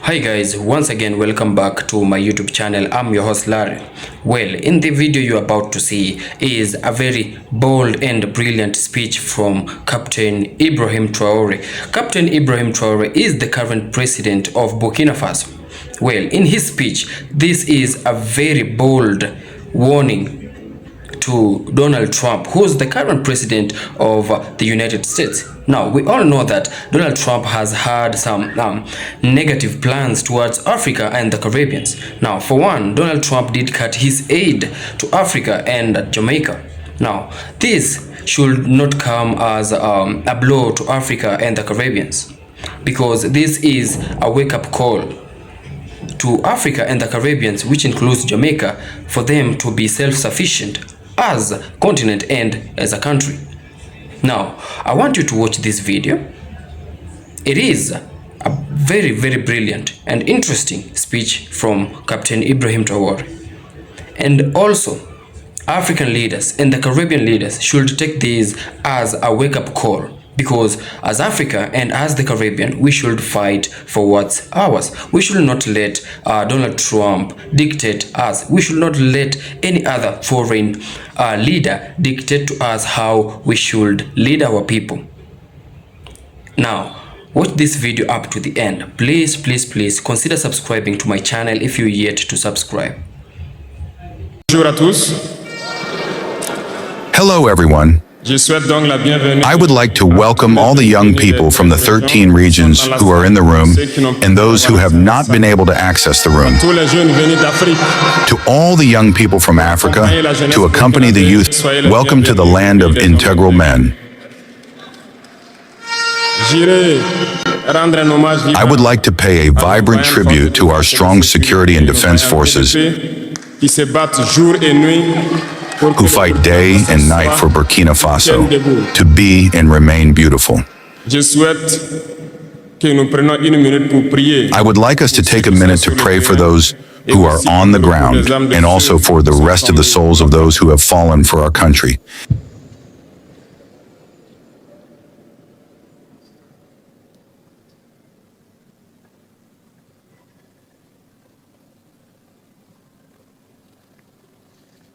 Hi guys, once again welcome back to my YouTube channel. I'm your host Larry. Well, in the video you're about to see is a very bold and brilliant speech from Captain Ibrahim Traore. Captain Ibrahim Traore is the current president of Burkina Faso. Well, in his speech, this is a very bold warning to Donald Trump, who's the current president of the United States. Now, we all know that Donald Trump has had some negative plans towards Africa and the Caribbean. Now, for one, Donald Trump did cut his aid to Africa and Jamaica. Now, this should not come as a blow to Africa and the Caribbean, because this is a wake-up call to Africa and the Caribbean, which includes Jamaica, for them to be self-sufficient as a continent and as a country. Now, I want you to watch this video. It is a very, very brilliant and interesting speech from Captain Ibrahim Traore. And also, African leaders and the Caribbean leaders should take this as a wake-up call, because as Africa and as the Caribbean, we should fight for what's ours. We should not let Donald Trump dictate us. We should not let any other foreign leader dictate to us how we should lead our people. Now, watch this video up to the end. Please, please, please consider subscribing to my channel if you're yet to subscribe. Bonjour à tous. Hello everyone. I would like to welcome all the young people from the 13 regions who are in the room and those who have not been able to access the room. To all the young people from Africa, to accompany the youth, welcome to the land of integral men. I would like to pay a vibrant tribute to our strong security and defense forces who fight day and night for Burkina Faso to be and remain beautiful. I would like us to take a minute to pray for those who are on the ground and also for the rest of the souls of those who have fallen for our country.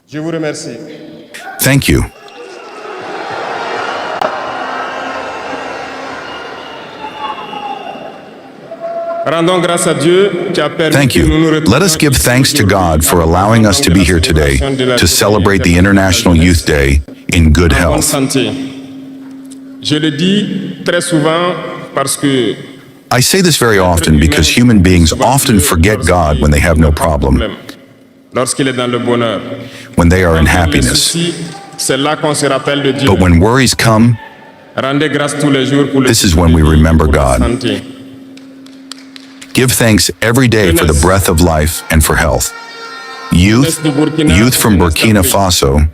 Je vous remercie. Thank you. Thank you. Let us give thanks to God for allowing us to be here today to celebrate the International Youth Day in good health. I say this very often because human beings often forget God when they have no problem, when they are in happiness. But when worries come, this is when we remember God. Give thanks every day for the breath of life and for health. Youth from Burkina Faso,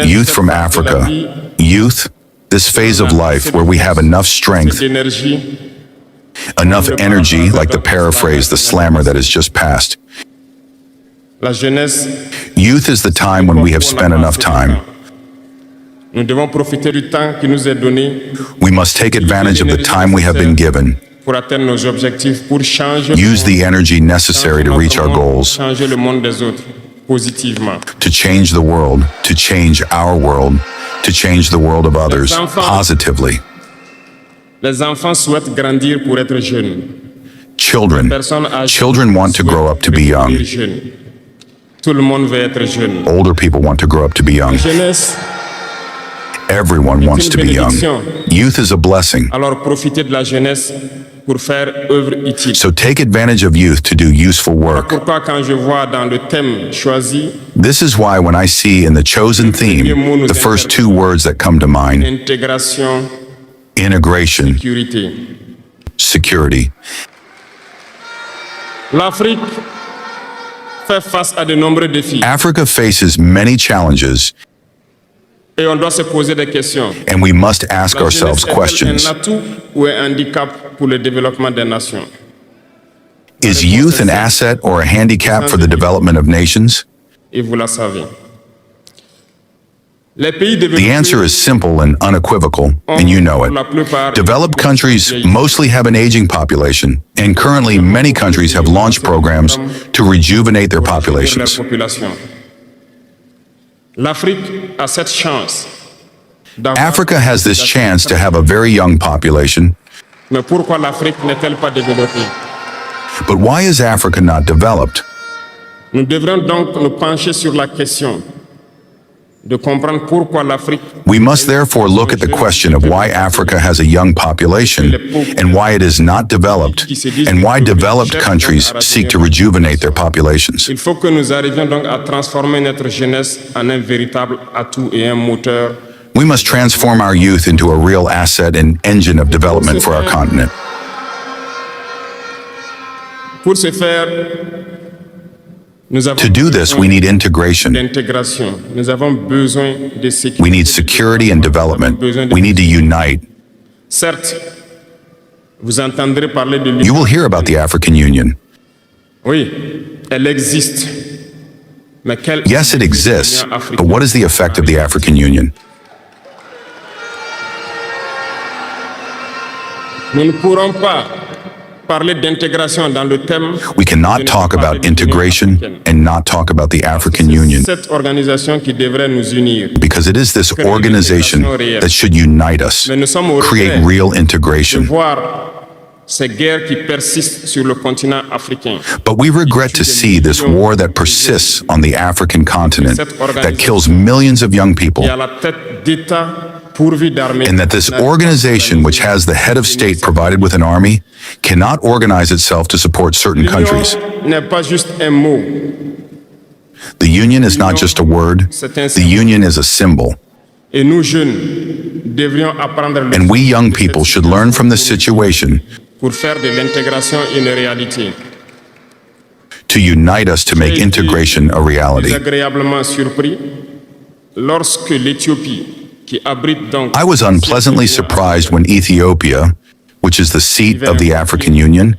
youth from Africa, youth, this phase of life where we have enough strength, enough energy, like the paraphrase, the slammer that has just passed. Youth is the time when we have spent enough time. We must take advantage of the time we have been given. Use the energy necessary to reach our goals, to change the world, to change our world, to change the world of others positively. Children want to grow up to be young. Older people want to grow up to be young. Everyone wants to be young. Youth is a blessing. So take advantage of youth to do useful work. This is why when I see in the chosen theme, the first two words that come to mind, integration, security. Africa faces many challenges, and we must ask ourselves questions. Is youth an asset or a handicap for the development of nations? The answer is simple and unequivocal, and you know it. Developed countries mostly have an aging population, and currently many countries have launched programs to rejuvenate their populations. Africa has this chance to have a very young population. But why is Africa not developed? Nous devrions donc nous pencher sur la question de comprendre pourquoi l'Afrique. We must therefore look at the question of why Africa has a young population and why it is not developed, and why developed countries seek to rejuvenate their populations. Il faut que nous arrivions donc à transformer notre jeunesse en un véritable atout et un moteur. We must transform our youth into a real asset and engine of development for our continent. Pour ce faire, to do this, we need integration. We need security and development. We need to unite. You will hear about the African Union. Yes, it exists, but what is the effect of the African Union? We cannot talk about integration and not talk about the African Union, because it is this organization that should unite us, create real integration. But we regret to see this war that persists on the African continent, that kills millions of young people, and that this organization, which has the head of state provided with an army, cannot organize itself to support certain countries. The Union is not just a word, the Union is a symbol. And we young people should learn from this situation to unite us to make integration a reality. I was unpleasantly surprised when Ethiopia, which is the seat of the African Union,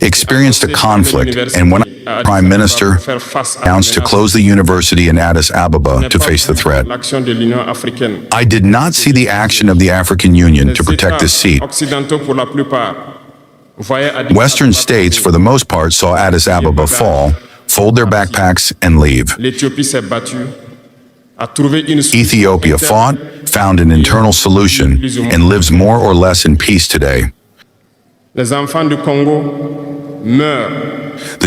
experienced a conflict, and when the Prime Minister announced to close the university in Addis Ababa to face the threat, I did not see the action of the African Union to protect this seat. Western states, for the most part, saw Addis Ababa fall, fold their backpacks, and leave. Ethiopia fought, found an internal solution, and lives more or less in peace today. The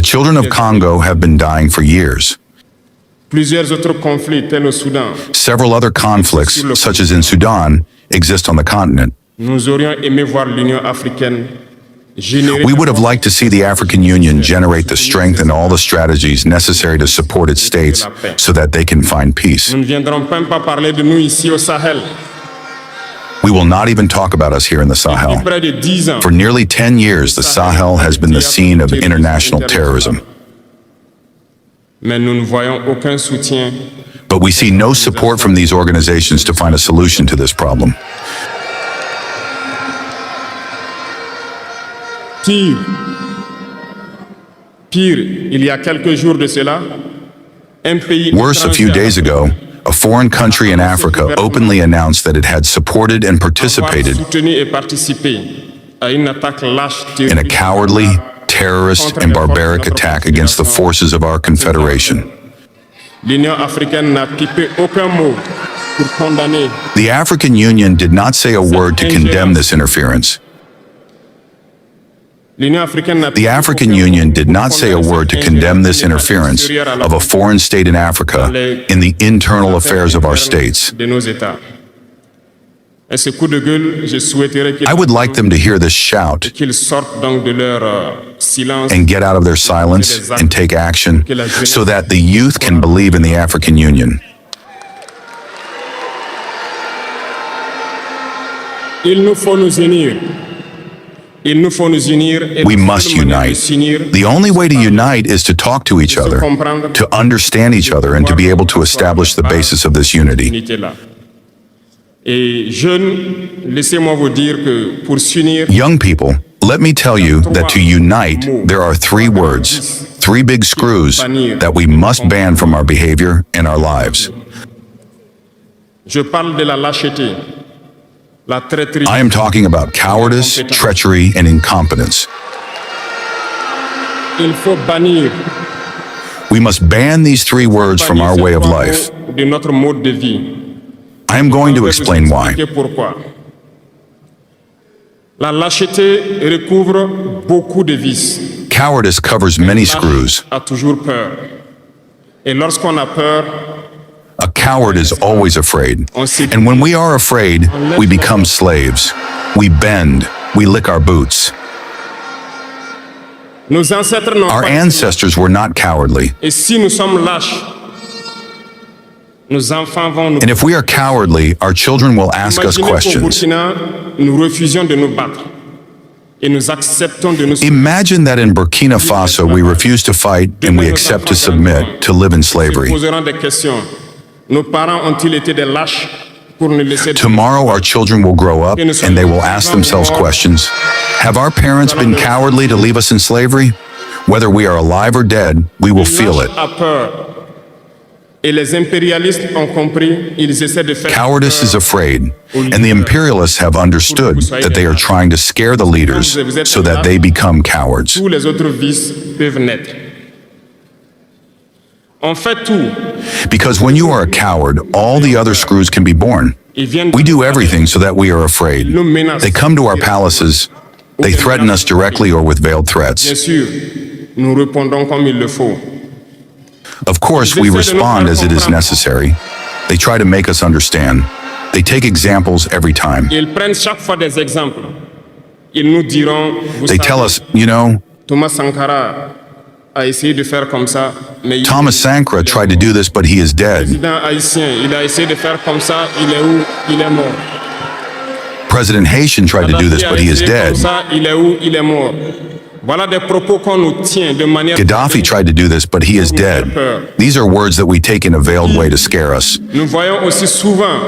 children of Congo have been dying for years. Several other conflicts, such as in Sudan, exist on the continent. We would have liked to see the African Union generate the strength and all the strategies necessary to support its states so that they can find peace. We will not even talk about us here in the Sahel. For nearly 10 years, the Sahel has been the scene of international terrorism. But we see no support from these organizations to find a solution to this problem. Worse, a few days ago, a foreign country in Africa openly announced that it had supported and participated in a cowardly, terrorist, and barbaric attack against the forces of our confederation. The African Union did not say a word to condemn this interference. The African Union did not say a word to condemn this interference of a foreign state in Africa in the internal affairs of our states. I would like them to hear this shout and get out of their silence and take action so that the youth can believe in the African Union. We must unite. The only way to unite is to talk to each other, to understand each other, and to be able to establish the basis of this unity. Young people, let me tell you that to unite, there are three words, Three big screws that we must ban from our behavior and our lives. Je parle de la lâcheté, la traîtrise. I am talking about cowardice, treachery, and incompetence. Il faut bannir We must ban these three words from our way of life. de notre mode de vie. I am going to explain why. Pourquoi. La lâcheté recouvre beaucoup de vices. Cowardice covers many screws. A toujours peur. Et lorsqu'on a peur, A coward is always afraid. And when we are afraid, we become slaves. We bend. We lick our boots. nos ancêtres n'ont Our pas. ancestors were not cowardly. Et si nous sommes lâches, nos enfants vont nous. And if we are cowardly, our children will ask us Imaginez qu'au questions. Burkina, nous refusions de nous battre. Et nous acceptons de nous. Imagine that in Burkina Faso, we refuse to fight and we accept to submit to live in slavery. Ils poseront des questions. Nos parents ont-ils été des lâches pour nous laisser. Tomorrow, our children will grow up and they will ask themselves questions. Have our parents been cowardly to leave us in slavery? Whether we are alive or dead, we will feel it. A peur. Et les impérialistes ont compris, ils essaient de faire. Cowardice is afraid, and the imperialists have understood that they are trying to scare the leaders so that they become cowards. Tous les autres vices peuvent naître. On fait tout. Because when you are a coward, all the other screws can be born. We do everything so that we are afraid. They come to our palaces. They threaten us directly or with veiled Bien threats. sûr, nous répondons comme il le faut. Of course, we respond as it is necessary. They try to make us understand. They take examples every time. Ils prennent chaque fois des exemples. Ils nous diront, vous They savez, tell us, you know, Thomas Sankara a essayé de faire comme ça, mais il Thomas Sankara tried to do this, but he is dead. président haïtien, il a essayé de faire comme ça, il est où? Il est mort. President Haitian tried to do this, but he is dead. Comme ça, il est où? Il est mort. Voilà des propos qu'on nous tient de manière. Gaddafi tried to do this, but he is dead. These are words that we take in a veiled way to scare us. Nous voyons aussi souvent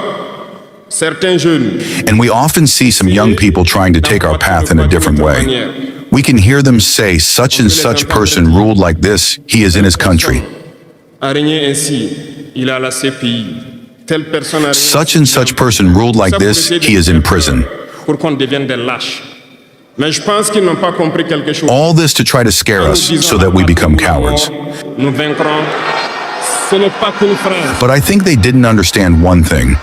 certains jeunes. And we often see some young people trying to take our path in a different way. We can hear them say, such and such person ruled like this, he is in his country. A régné ainsi, il a la CPI. Telle personne a régné Such and such person ruled like this, he is in prison. pour qu'on devienne des lâches. Mais je pense qu'ils n'ont pas compris quelque chose. All this to try to scare us so that we become cowards. Nous vaincrons. Ce n'est pas qu'une phrase. But I think they didn't understand one thing.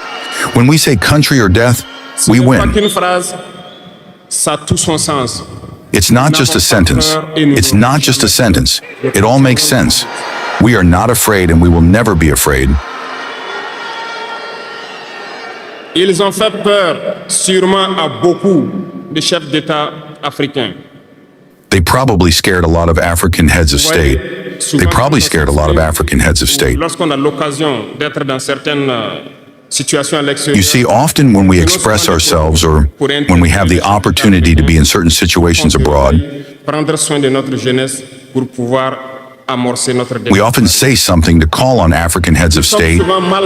When we say country or death, we Ce n'est pas win. qu'une phrase. Ça a tout son sens. It's not just a sentence. It's not just a sentence. It all makes sense. We are not afraid and we will never be afraid. Ils ont fait peur sûrement à beaucoup de chefs d'État africains. They probably scared a lot of African heads of state. They probably scared a lot of African heads of state. Lorsqu'on a l'occasion d'être dans certaines situations à l'extérieur. You see, often when we express ourselves or when we have the opportunity to be in certain situations abroad, Prendre soin de notre jeunesse pour pouvoir amorcer notre we often say something to call on African heads of state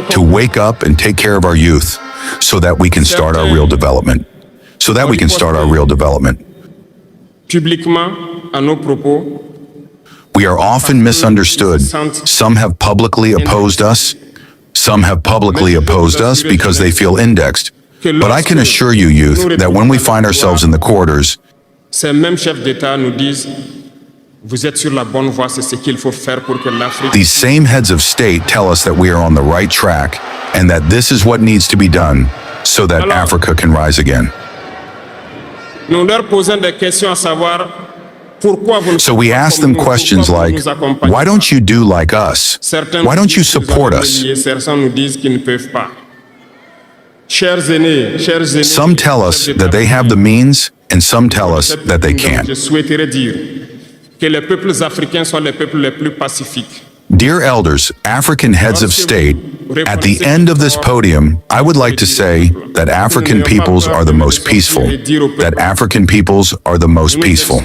to wake up and take care of our youth so that we can start our real development. So that we can start our real development. Publiquement, à nos propos, We are often misunderstood. Some have publicly opposed us. Some have publicly opposed us because they feel indexed. But I can assure you, youth, that when we find ourselves in the quarters, ces mêmes chefs d'État nous disent vous êtes sur la bonne voie, c'est ce qu'il faut faire pour que l'Afrique. these same heads of state tell us that we are on the right track and that this is what needs to be done so that Africa can rise again. Nous leur posons des questions à savoir pourquoi vous ne So we ask them questions like, why don't you do like us? Why don't you support us? Certains nous disent qu'ils ne peuvent pas. Chers aînés, Some tell us that they have the means and some tell us that they can't. Je souhaiterais dire que les peuples africains sont les peuples les plus pacifiques. Dear elders, African heads of state, at the end of this podium, I would like to say that African peoples are the most peaceful. That African peoples are the most peaceful.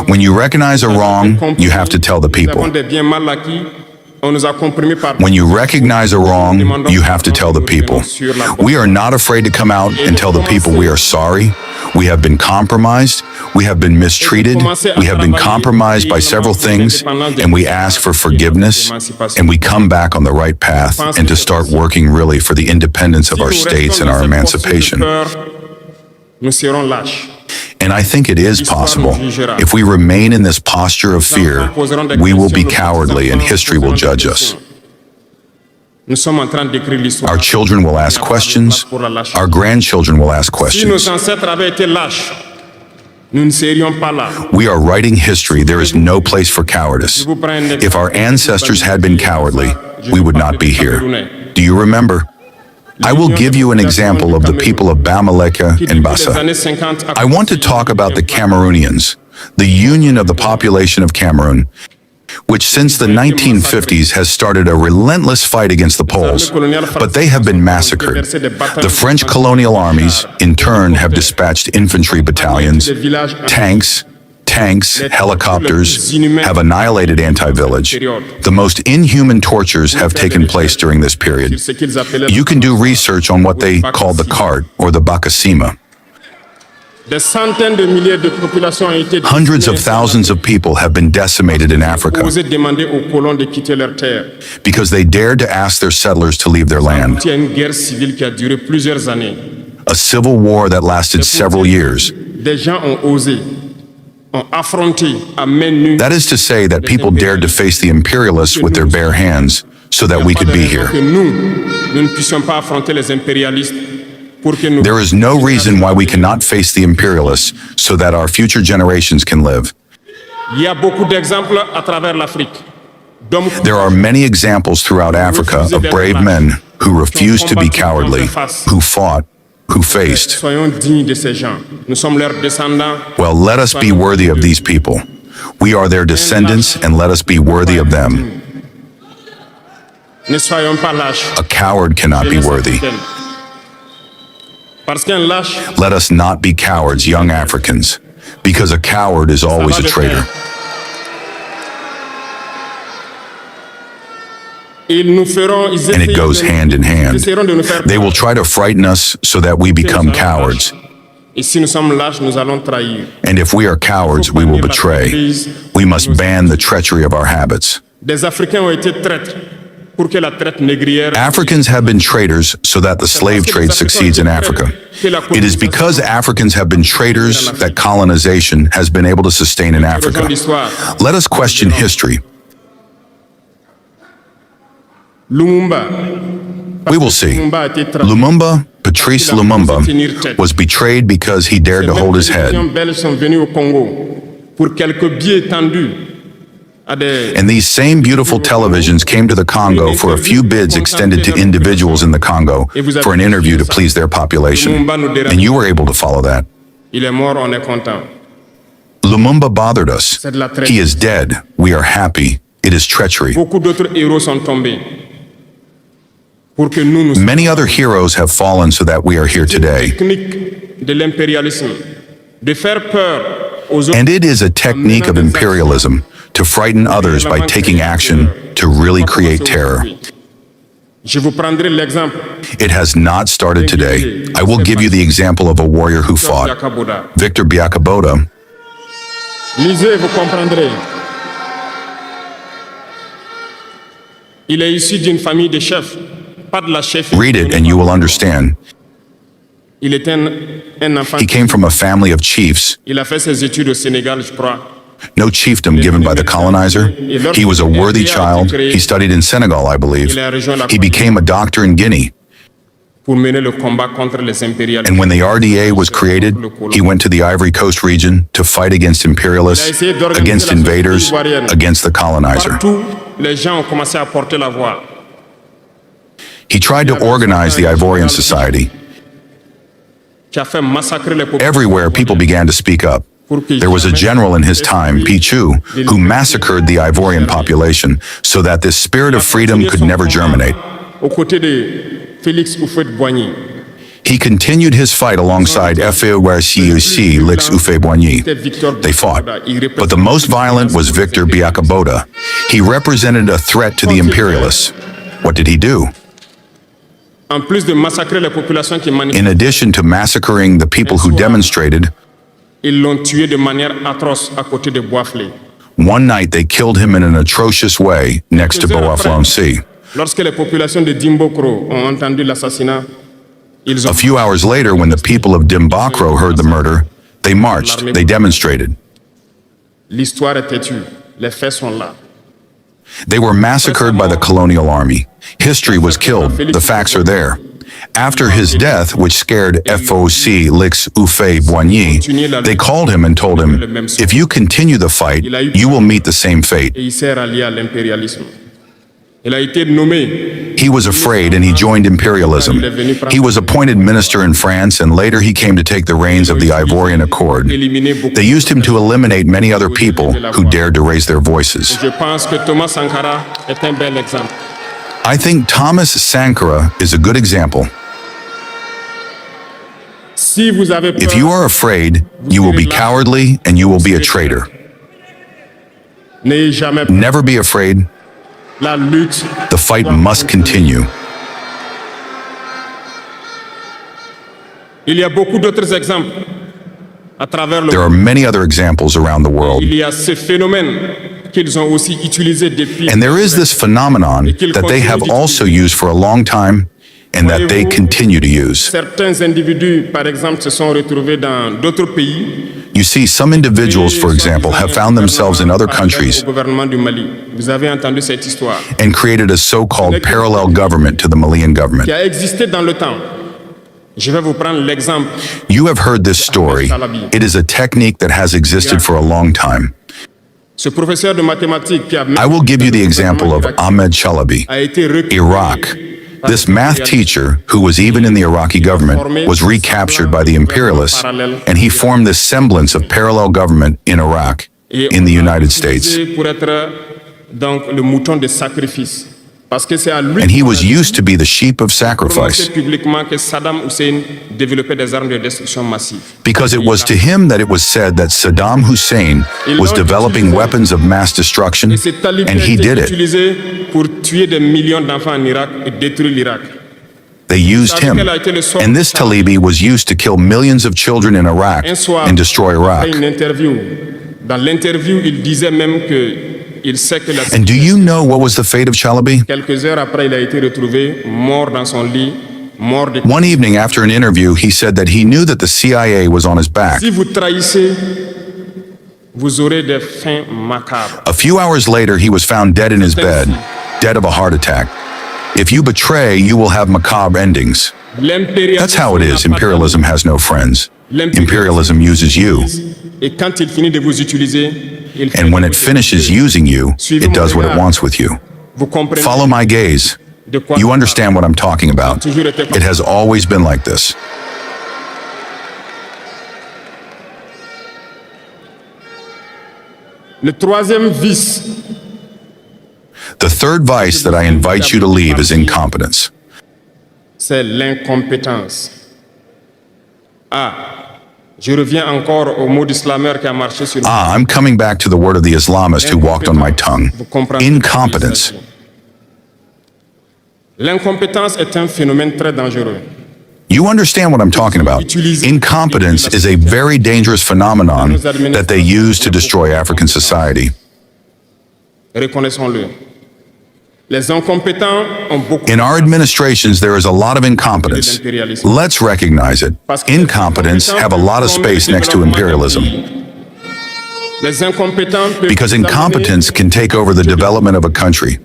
When you recognize a wrong, you have to tell the Nous avons people. des biens mal acquis, When you recognize a wrong, you have to tell the people. We are not afraid to come out and tell the people we are sorry. We have been compromised. We have been mistreated. We have been compromised by several things, and we ask for forgiveness, and we come back on the right path and to start working really for the independence of our states and our emancipation. And I think it is possible. If we remain in this posture of fear, we will be cowardly and history will judge us. Our children will ask questions. Our grandchildren will ask questions. We are writing history. There is no place for cowardice. If our ancestors had been cowardly, we would not be here. Do you remember? I will give you an example of the people of Bamileke and Bassa. I want to talk about the Cameroonians, the union of the population of Cameroon, which since the 1950s has started a relentless fight against the Poles, but they have been massacred. The French colonial armies, in turn, have dispatched infantry battalions, tanks, helicopters, have annihilated anti-village. The most inhuman tortures have taken place during this period. You can do research on what they call the cart or the Bakasima. Hundreds of thousands of people have been decimated in Africa because they dared to ask their settlers to leave their land. A civil war that lasted several years. That is to say that people dared to face the imperialists with their bare hands so that we could be here. There is no reason why we cannot face the imperialists so that our future generations can live. There are many examples throughout Africa of brave men who refused to be cowardly, who fought, who faced. Well, let us be worthy of these people. We are their descendants, and let us be worthy of them. A coward cannot be worthy. Let us not be cowards, young Africans, because a coward is always a traitor. And it goes hand in hand. They will try to frighten us so that we become cowards. And if we are cowards, we will betray. We must ban the treachery of our habits. Africans have been traitors so that the slave trade succeeds in Africa. It is because Africans have been traitors that colonization has been able to sustain in Africa. Let us question history. We will see. Lumumba, Patrice Lumumba, was betrayed because he dared to hold his head. And these same beautiful televisions came to the Congo for a few bids extended to individuals in the Congo for an interview to please their population. And you were able to follow that. Lumumba bothered us. He is dead. We are happy. It is treachery. Many other heroes have fallen so that we are here today. And it is a technique of imperialism to frighten others by taking action to really create terror. It has not started today. I will give you the example of a warrior who fought, Victor Biakaboda. Lisez, vous comprendrez. Il est issu d'une famille de chefs. Read it and you will understand. He came from a family of chiefs. No chiefdom given by the colonizer. He was a worthy child. He studied in Senegal, I believe. He became a doctor in Guinea. And when the RDA was created, he went to the Ivory Coast region to fight against imperialists, against invaders, against the colonizer. He tried to organize the Ivorian society. Everywhere, people began to speak up. There was a general in his time, Pichu, who massacred the Ivorian population so that this spirit of freedom could never germinate. He continued his fight alongside Faouci Lix Ufeboigny. They fought, but the most violent was Victor Biakaboda. He represented a threat to the imperialists. What did he do? In addition to massacring the people who demonstrated, one night they killed him in an atrocious way next to Bois-Flancy. A few hours later, when the people of Dimbakro heard the murder, they marched, they demonstrated. They were massacred by the colonial army. History was killed, the facts are there. After his death, which scared Faouci Lix Ufeboigny, they called him and told him, if you continue the fight, you will meet the same fate. He was afraid and he joined imperialism. He was appointed minister in France and later he came to take the reins of the Ivorian Accord. They used him to eliminate many other people who dared to raise their voices. I think Thomas Sankara is a good example. If you are afraid, you will be cowardly and you will be a traitor. Never be afraid. The fight must continue. There are many other examples around the world. And there is this phenomenon that they have also used for a long time and that they continue to use. You see, some individuals, for example, have found themselves in other countries and created a so-called parallel government to the Malian government. You have heard this story. It is a technique that has existed for a long time. I will give you the example of Ahmed Chalabi, Iraq. This math teacher, who was even in the Iraqi government, was recaptured by the imperialists, and he formed this semblance of parallel government in Iraq, in the United States. And he was used to be the sheep of sacrifice. Because it was to him that it was said that Saddam Hussein was developing weapons of mass destruction, and he did it. They used him. And this Talibi was used to kill millions of children in Iraq and destroy Iraq. And do you know what was the fate of Chalabi? One evening after an interview, he said that he knew that the CIA was on his back. A few hours later, he was found dead in his bed, dead of a heart attack. If you betray, you will have macabre endings. That's how it is. Imperialism has no friends. Imperialism uses you. And when it finishes using you, it does what it wants with you. Follow my gaze. You understand what I'm talking about. It has always been like this. The third vice that I invite you to leave is incompetence. I'm coming back to the word of the Islamist who walked on my tongue. Incompetence. You understand what I'm talking about. Incompetence is a very dangerous phenomenon that they use to destroy African society. In our administrations, there is a lot of incompetence. Let's recognize it. Incompetence have a lot of space next to imperialism. Because incompetence can take over the development of a country.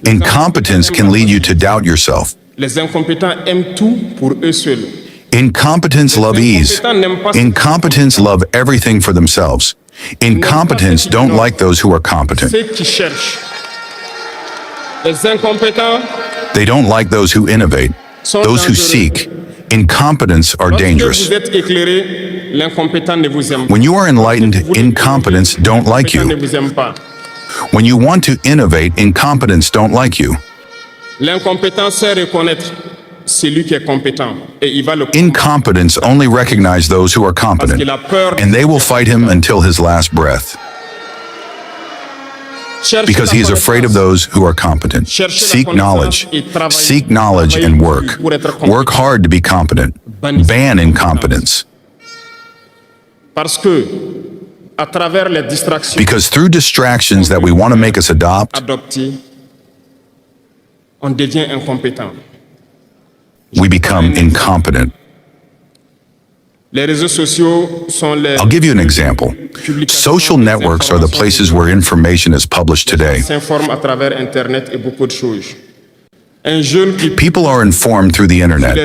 Incompetence can lead you to doubt yourself. Incompetents love ease. Incompetents love everything for themselves. Incompetents don't like those who are competent. They don't like those who innovate, those who seek. Incompetents are dangerous. When you are enlightened, incompetents don't like you. When you want to innovate, incompetents don't like you. celui qui est compétent et il va le Incompetents only recognize those who are competent, and they will fight him until his last breath. Because he is afraid of those who are competent. Seek knowledge and work. Work hard to be competent. Ban incompetence. Because through distractions that we want to make us adopt, we become incompetent. I'll give you an example. Social networks are the places where information is published today. People are informed through the internet.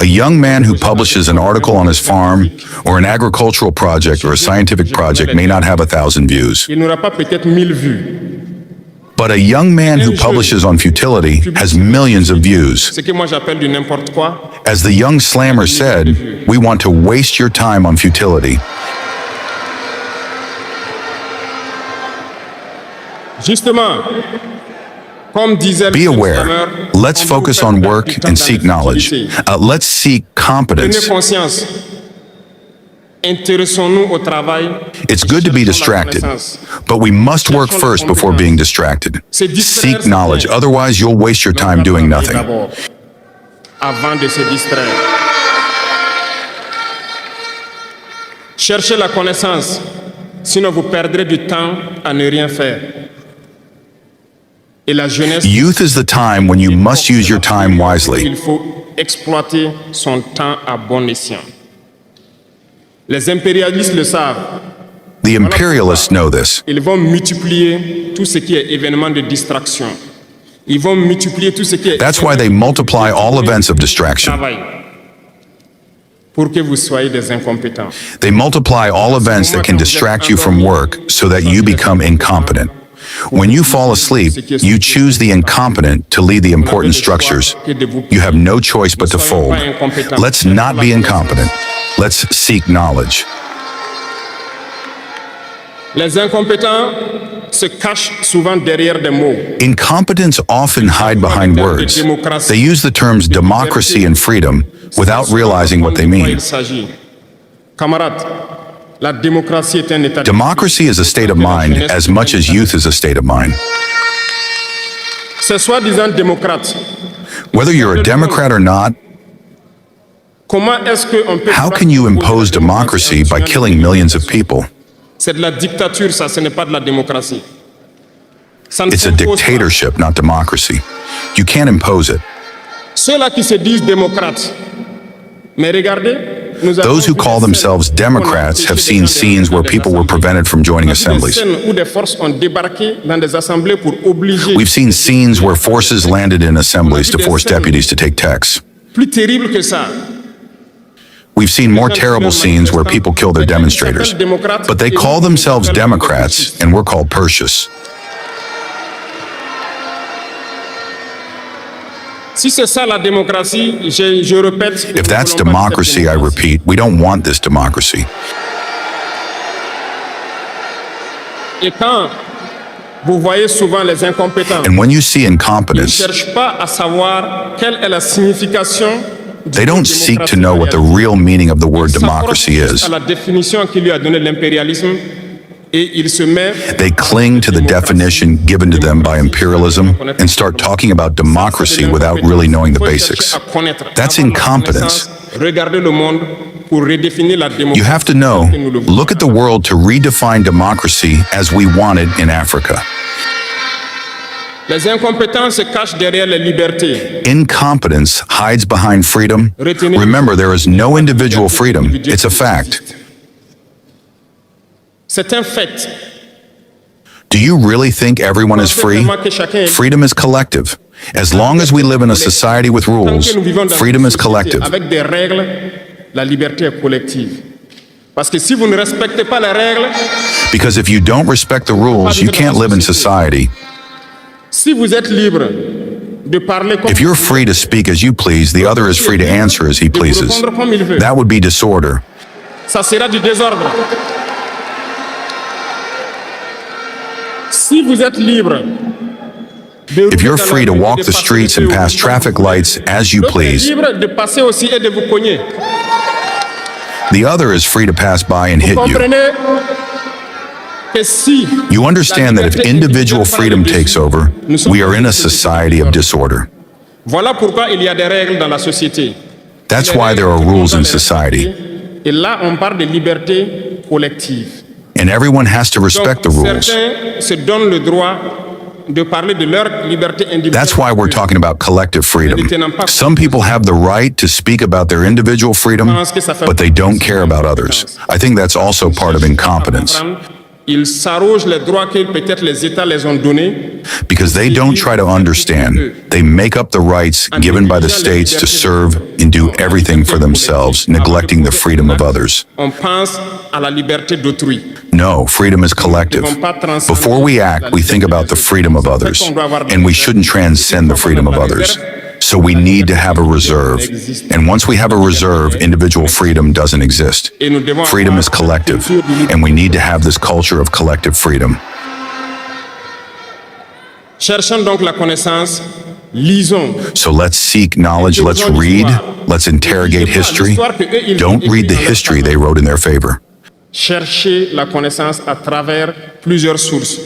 A young man who publishes an article on his farm, or an agricultural project, or a scientific project may not have 1,000 views. But a young man who publishes on futility has millions of views. As the young slammer said, we want to waste your time on futility. Be aware. Let's focus on work and seek knowledge. Let's seek competence. It's good to be distracted, but we must work first before being distracted. Seek knowledge, otherwise you'll waste your time doing nothing. Cherchez la connaissance, sinon vous perdrez du temps à ne rien faire. Youth is the time when you must use your time wisely. Il faut exploiter son temps à bon escient. Les impérialistes le savent. The imperialists know this. Ils vont multiplier tout ce qui est événement de distraction. Ils vont multiplier tout ce qui est. That's why they multiply all events of distraction. Pour que vous soyez des incompétents. They multiply all events that can distract you from work so that you become incompetent. When you fall asleep, you choose the incompetent to lead the important structures. You have no choice but to fold. Let's not be incompetent. Let's seek knowledge. Les incompétents se cachent souvent derrière des mots. Incompetents often hide behind words. They use the terms democracy and freedom without realizing what they mean. Democracy is a state of mind as much as youth is a state of mind. Whether you're a Democrat or not, how can you impose democracy by killing millions of people? It's a dictatorship, not democracy. You can't impose it. Those who call themselves Democrats have seen scenes where people were prevented from joining assemblies. We've seen scenes where forces landed in assemblies to force deputies to take texts. We've seen more terrible scenes where people kill their demonstrators. But they call themselves Democrats, and we're called Persians. If that's democracy, I repeat, we don't want this democracy. And when you see incompetence, they don't seek to know what the real meaning of the word democracy is. They cling to the definition given to them by imperialism and start talking about democracy without really knowing the basics. That's incompetence. You have to know, look at the world to redefine democracy as we want it in Africa. Incompetence hides behind freedom. Remember, there is no individual freedom. It's a fact. Do you really think everyone is free? Freedom is collective. As long as we live in a society with rules, freedom is collective. Because if you don't respect the rules, you can't live in society. If you're free to speak as you please, the other is free to answer as he pleases. That would be disorder. If you're free to walk the streets and pass traffic lights as you please, the other is free to pass by and hit you. You understand that if individual freedom takes over, we are in a society of disorder. That's why there are rules in society. And everyone has to respect the rules. That's why we're talking about collective freedom. Some people have the right to speak about their individual freedom, but they don't care about others. I think that's also part of incompetence. Because they don't try to understand. They make up the rights given by the states to serve and do everything for themselves, neglecting the freedom of others. No, freedom is collective. Before we act, we think about the freedom of others, and we shouldn't transcend the freedom of others. So we need to have a reserve. And once we have a reserve, individual freedom doesn't exist. Freedom is collective, and we need to have this culture of collective freedom. So let's seek knowledge, let's read, let's interrogate history. Don't read the history they wrote in their favor. Cherchez la connaissance à travers plusieurs sources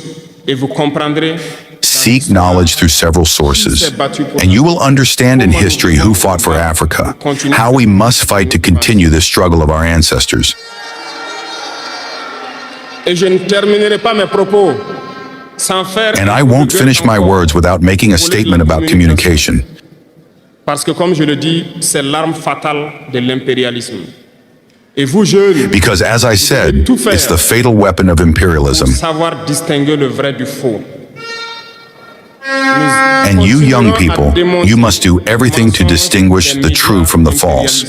et vous comprendrez. Seek knowledge through several sources, and you will understand in history who fought for Africa, how we must fight to continue this struggle of our ancestors. And I won't finish my words without making a statement about communication. Parce que, comme je le dis, c'est l'arme fatale de l'impérialisme. Because, as I said, it's the fatal weapon of imperialism. And you young people, you must do everything to distinguish the true from the false.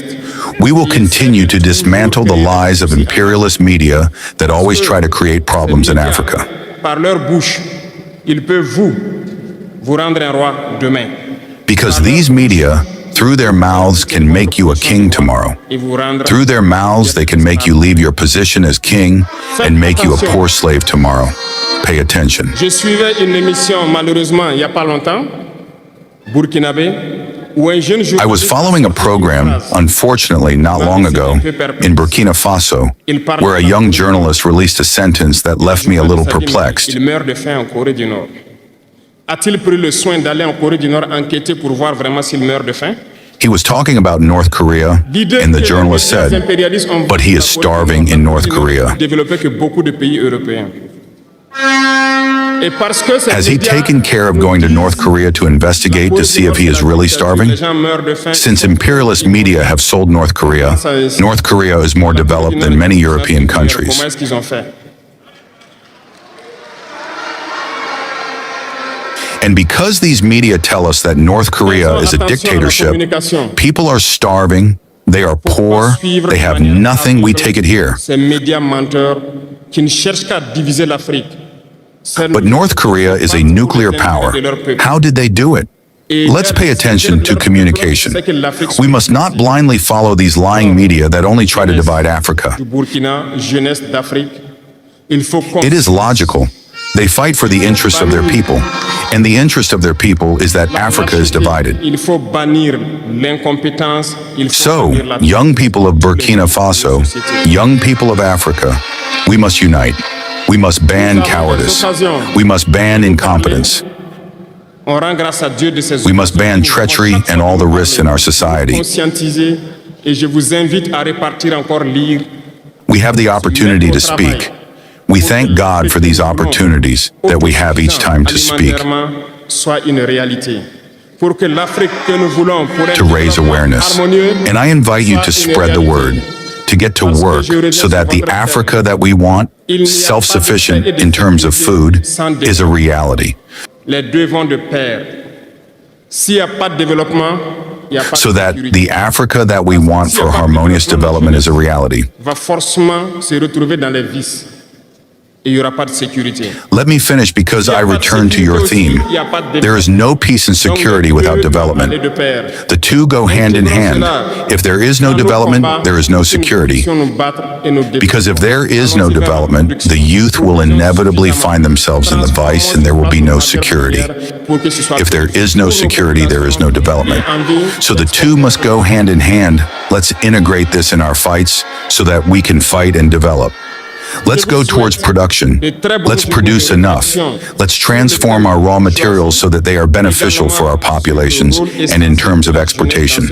We will continue to dismantle the lies of imperialist media that always try to create problems in Africa. Because these media, through their mouths, can make you a king tomorrow. Through their mouths, they can make you leave your position as king and make you a poor slave tomorrow. Pay attention. Je suivais une émission, malheureusement, il n'y a pas longtemps, burkinabé, où un jeune journaliste. I was following a program, unfortunately not long ago, in Burkina Faso, where a young journalist released a sentence that left me a little perplexed. Il meurt de faim en Corée du Nord. A-t-il pris le soin d'aller en Corée du Nord enquêter pour voir vraiment s'il meurt de faim? He was talking about North Korea, and the journalist said, but he is starving in North Korea. Has he taken care of going to North Korea to investigate to see if he is really starving? Since imperialist media have sold North Korea is more developed than many European countries. And because these media tell us that North Korea is a dictatorship, people are starving, they are poor, they have nothing, we take it here. But North Korea is a nuclear power. How did they do it? Let's pay attention to communication. We must not blindly follow these lying media that only try to divide Africa. It is logical. They fight for the interests of their people, and the interest of their people is that Africa is divided. So, young people of Burkina Faso, young people of Africa, we must unite. We must ban cowardice. We must ban incompetence. We must ban treachery and all the risks in our society. We have the opportunity to speak. We thank God for these opportunities that we have each time to speak, to raise awareness. And I invite you to spread the word, to get to work so that the Africa that we want, self-sufficient in terms of food, is a reality. So that the Africa that we want for harmonious development is a reality. et il n'y aura pas de sécurité. Let me finish because I return to your theme. There is no peace and security without development. The two go hand in hand. If there is no development, there is no security. Because if there is no development, the youth will inevitably find themselves in the vice and there will be no security. If there is no security, there is no development. So the two must go hand in hand. Let's integrate this in our fights so that we can fight and develop. Let's go towards production. Let's produce enough. Let's transform our raw materials so that they are beneficial for our populations and in terms of exportation.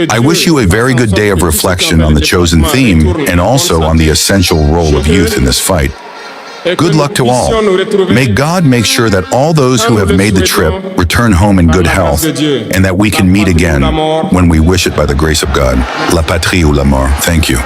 I wish you a very good day of reflection on the chosen theme and also on the essential role of youth in this fight. Good luck to all. May God make sure that all those who have made the trip return home in good health and that we can meet again when we wish it by the grace of God. La patrie ou la mort. Thank you.